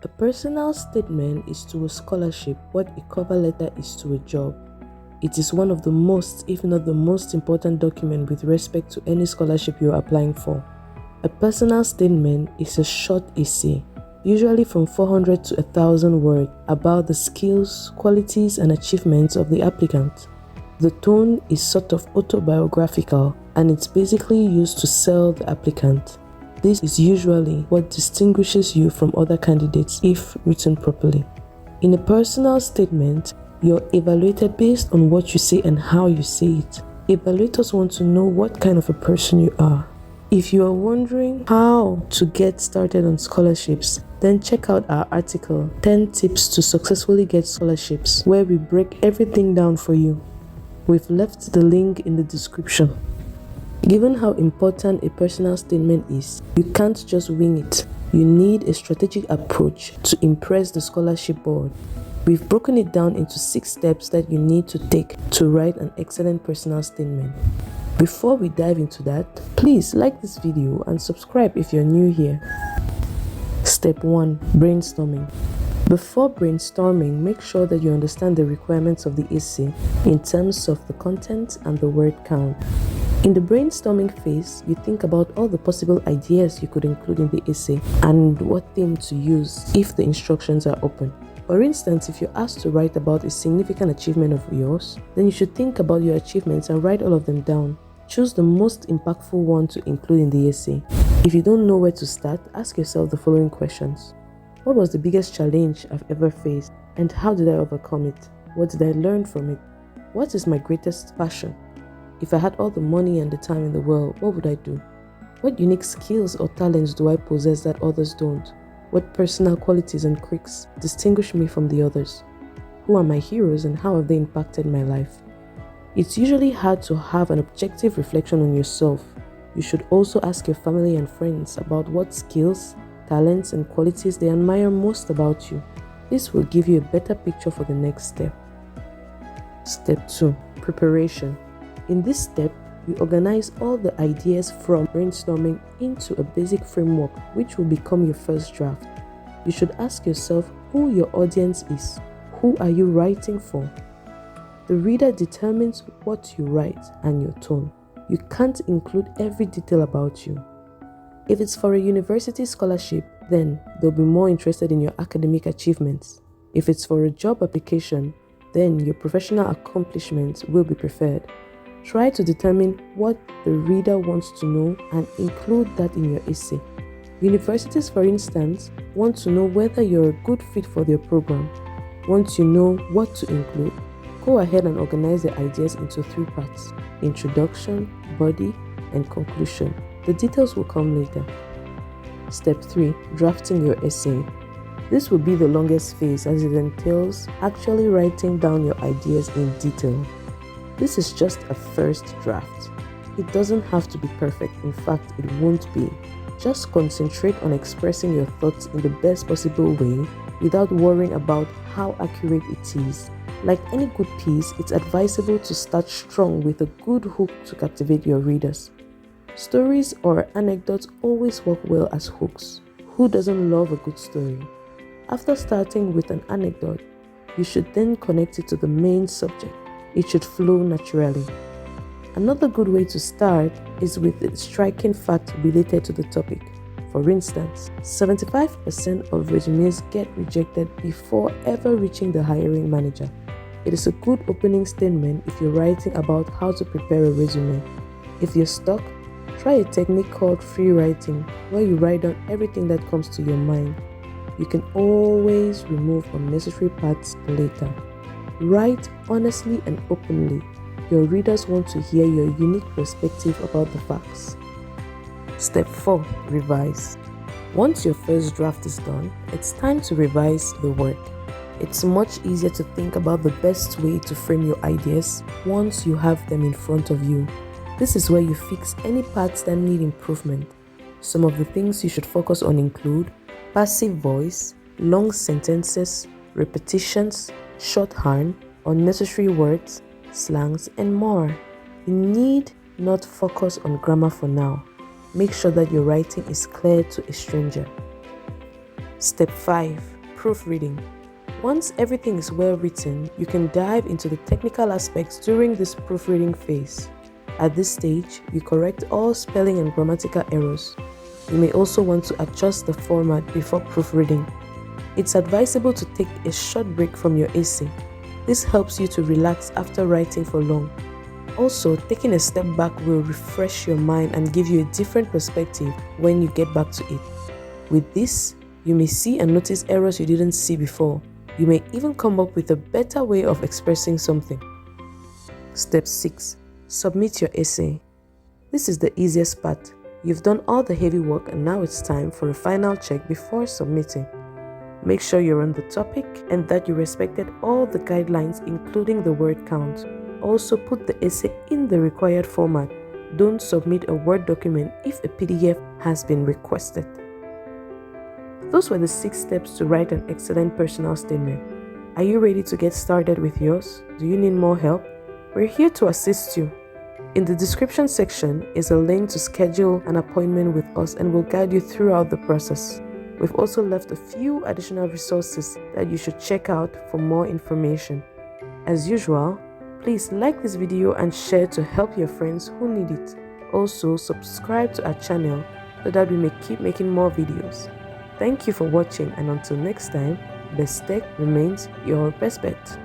A personal statement is to a scholarship what a cover letter is to a job. It is one of the most, if not the most important document with respect to any scholarship you are applying for. A personal statement is a short essay, usually from 400 to 1,000 words, about the skills, qualities, and achievements of the applicant. The tone is sort of autobiographical, and it's basically used to sell the applicant. This is usually what distinguishes you from other candidates if written properly. In a personal statement, you're evaluated based on what you say and how you say it. Evaluators want to know what kind of a person you are. If you are wondering how to get started on scholarships, then check out our article, 10 Tips to Successfully Get Scholarships, where we break everything down for you. We've left the link in the description. Given how important a personal statement is, you can't just wing it. You need a strategic approach to impress the scholarship board. We've broken it down into 6 steps that you need to take to write an excellent personal statement. Before we dive into that, please like this video and subscribe if you're new here. Step 1. Brainstorming. Before brainstorming, make sure that you understand the requirements of the essay in terms of the content and the word count. In the brainstorming phase, you think about all the possible ideas you could include in the essay and what theme to use if the instructions are open. For instance, if you're asked to write about a significant achievement of yours, then you should think about your achievements and write all of them down. Choose the most impactful one to include in the essay. If you don't know where to start, ask yourself the following questions. What was the biggest challenge I've ever faced, and how did I overcome it? What did I learn from it? What is my greatest passion? If I had all the money and the time in the world, what would I do? What unique skills or talents do I possess that others don't? What personal qualities and quirks distinguish me from the others? Who are my heroes and how have they impacted my life? It's usually hard to have an objective reflection on yourself. You should also ask your family and friends about what skills, talents, and qualities they admire most about you. This will give you a better picture for the next step. Step 2. Preparation. In this step, you organize all the ideas from brainstorming into a basic framework which will become your first draft. You should ask yourself who your audience is. Who are you writing for? The reader determines what you write and your tone. You can't include every detail about you. If it's for a university scholarship, then they'll be more interested in your academic achievements. If it's for a job application, then your professional accomplishments will be preferred. Try to determine what the reader wants to know and include that in your essay. Universities, for instance, want to know whether you're a good fit for their program. Once you know what to include, go ahead and organize the ideas into 3 parts: introduction, body, and conclusion. The details will come later. Step 3. Drafting your essay. This will be the longest phase as it entails actually writing down your ideas in detail. This is just a first draft. It doesn't have to be perfect. In fact, it won't be. Just concentrate on expressing your thoughts in the best possible way without worrying about how accurate it is. Like any good piece, it's advisable to start strong with a good hook to captivate your readers. Stories or anecdotes always work well as hooks. Who doesn't love a good story? After starting with an anecdote, you should then connect it to the main subject. It should flow naturally. Another good way to start is with a striking fact related to the topic. For instance, 75% of resumes get rejected before ever reaching the hiring manager. It is a good opening statement if you're writing about how to prepare a resume. If you're stuck, try a technique called free writing, where you write down everything that comes to your mind. You can always remove unnecessary parts later. Write honestly and openly. Your readers want to hear your unique perspective about the facts. Step 4. Revise. Once your first draft is done, it's time to revise the work. It's much easier to think about the best way to frame your ideas once you have them in front of you. This is where you fix any parts that need improvement. Some of the things you should focus on include passive voice, long sentences, repetitions, shorthand, unnecessary words, slangs, and more. You need not focus on grammar for now. Make sure that your writing is clear to a stranger. Step 5. proofreading. Once everything is well written, you can dive into the technical aspects during this proofreading phase. At this stage, you correct all spelling and grammatical errors. You may also want to adjust the format before proofreading. It's advisable to take a short break from your essay. This helps you to relax after writing for long. Also, taking a step back will refresh your mind and give you a different perspective when you get back to it. With this, you may see and notice errors you didn't see before. You may even come up with a better way of expressing something. Step 6. Submit your essay. This is the easiest part. You've done all the heavy work and now it's time for a final check before submitting. Make sure you're on the topic and that you respected all the guidelines, including the word count. Also, put the essay in the required format. Don't submit a Word document if a PDF has been requested. Those were the 6 steps to write an excellent personal statement. Are you ready to get started with yours? Do you need more help? We're here to assist you. In the description section is a link to schedule an appointment with us and we'll guide you throughout the process. We've also left a few additional resources that you should check out for more information. As usual, please like this video and share to help your friends who need it. Also, subscribe to our channel so that we may keep making more videos. Thank you for watching, and until next time, best tech remains your best bet.